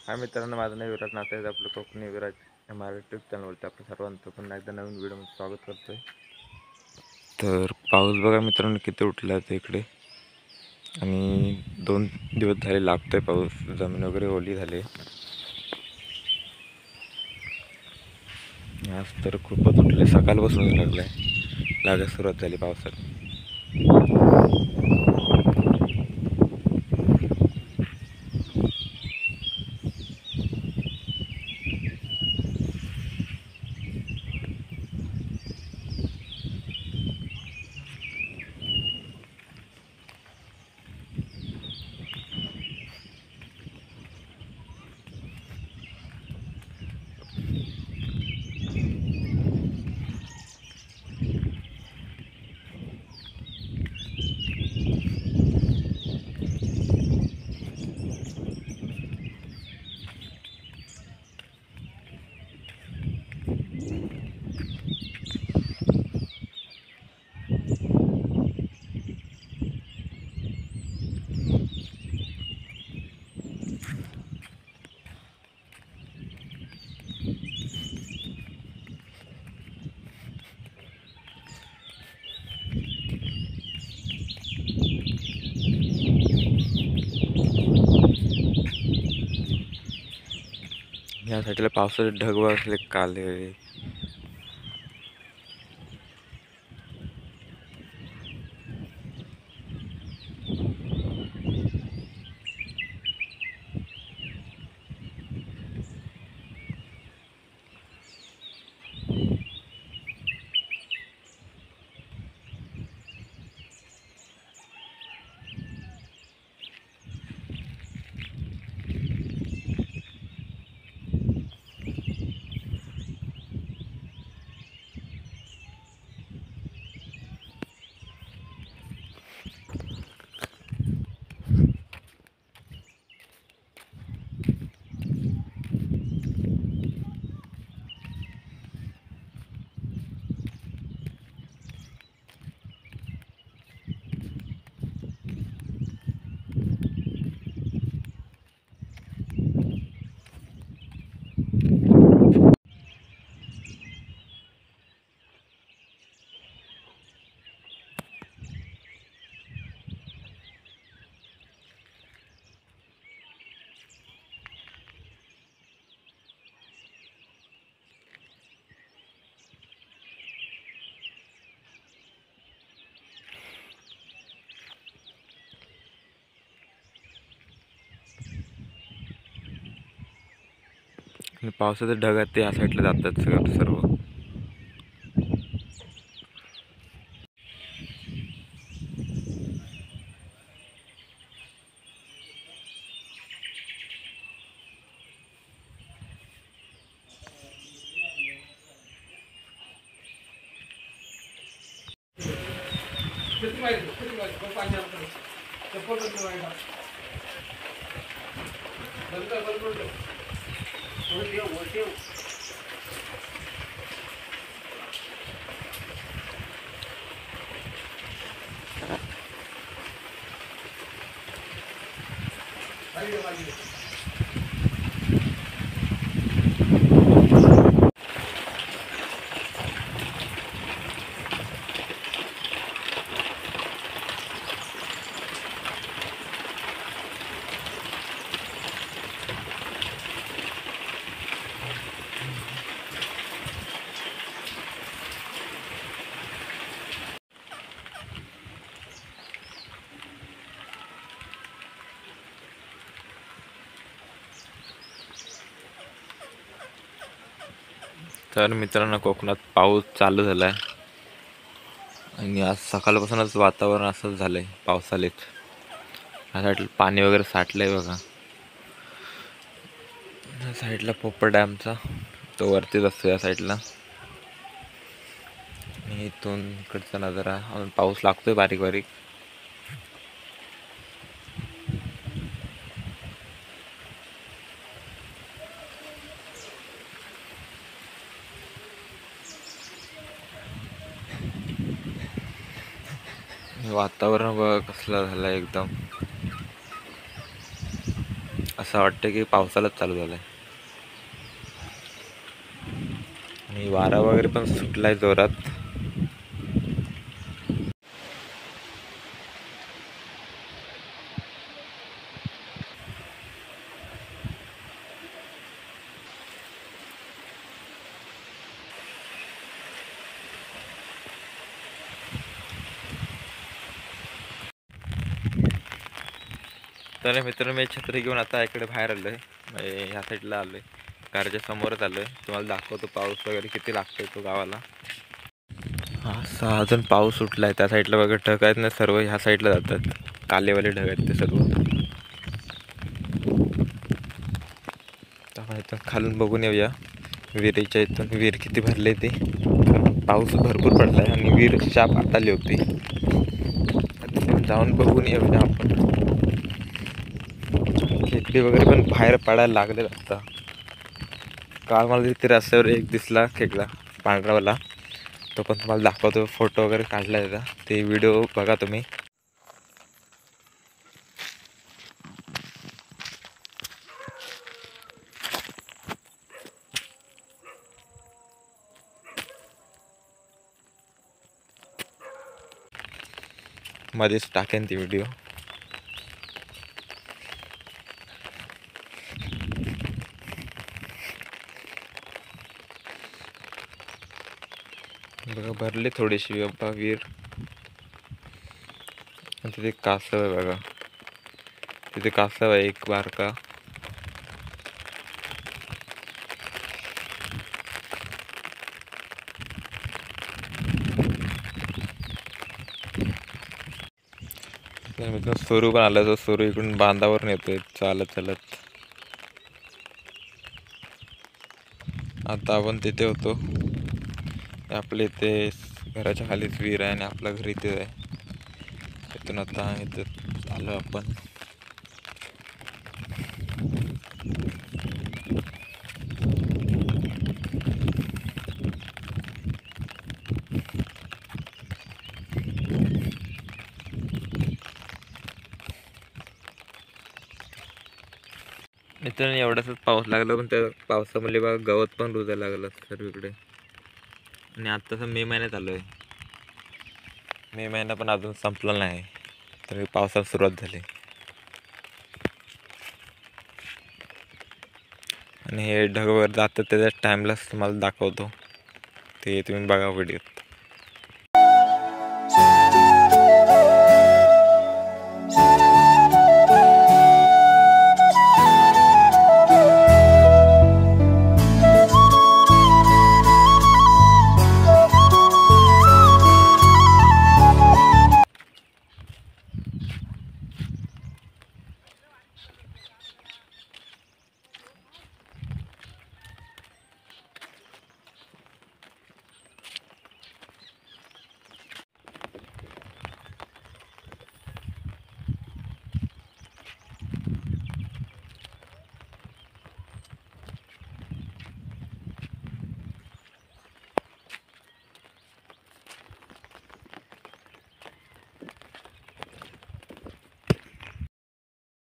हाय मित्रांनो, माझं नाव विराज नाते आहे. आपलं कोकणी विराज या मराठी यूट्यूब चॅनलवरती आपलं सर्वांचं पुन्हा एकदा नवीन व्हिडिओमध्ये स्वागत करतोय. तर पाऊस बघा मित्रांनो किती उठला आहे इकडे, आणि 2 दिवस झाले लागतोय पाऊस. जमीन वगैरे ओली झाली. आज तर खूपच उठले, सकाळपासून लागलाय, लागायला सुरुवात झाली पावसाला. या साईडला पावसाचे ढग असले काले. आणि पावसाचे ढग आहेत ते या साईडला जातात सर्व. तर मित्रांनो, कोकणात पाऊस चालू झालाय आणि आज सकाळपासूनच वातावरण असंच झालंय पावसालेच. या साईडला पाणी वगैरे साठलंय बघा. या साईडला पोपट डॅमचा तो वरतीच असतो या साईडला. आणि इथून इकडचा नजारा, पाऊस लागतोय बारीक बारीक. वातावरण बघा कसलं झालंय एकदम, असं असं वाटतं की पावसालाच चालू झालं आहे. आणि वारा वगैरे पण सुटलाय जोरात. तर मित्रांनो, मी छत्री घेऊन आता इकडे बाहेर आलो आहे, म्हणजे ह्या साईडला आलो आहे, घराच्या समोरच आलो आहे. तुम्हाला दाखवतो पाऊस वगैरे किती लागतोय तो गावाला. हा असा अजून पाऊस सुटला आहे. त्या साईडला बघा ढग आहेत ना, सर्व ह्या साईडला जातात. कालेवाले ढग आहेत ते सर्व. आपण इथून खालून बघून येऊया विहिरीच्या इथून, विहीर किती भरले ते. पाऊस भरपूर पडला आहे आणि विहीर शाप आटाली होती. जाऊन बघून येऊया आपण. खेकडी वगैरे पण बाहेर पडायला लागले आता. काल मला तिथे रस्त्यावर एक दिसला खेकडा पांढरावाला, तो पण तुम्हाला दाखवतो. फोटो वगैरे काढला त्याचा, ते व्हिडिओ बघा तुम्ही. मध्येच टाकेन ती व्हिडिओ. बघा भरली थोडीशी बाबा विहीर. तिथे कासव आहे बघा, तिथे कासव आहे एक बारका. मित्रांनो सुरू पण आला, तो सुरू इकडून बांधावर नेतोय चालत चालत. आता आपण तिथे होतो, आपल्या इथे घराच्या खालीच विहीर आहे आणि आपला घर इथे आहे. तिथून आता इथे आलो आपण. मित्रांनो एवढाच पाऊस लागला, पण त्या पावसामध्ये बघा गवत पण रुजायला लागलं सर्वीकडे. आणि आत्ताच मे महिन्यात आलो आहे, मे महिना पण अजून संपला नाही तरी पावसाला सुरुवात झाली. आणि हे ढग वगैरे जातात त्याच्या टाईमलाच तुम्हाला दाखवतो, ते तुम्ही बघा व्हिडिओत.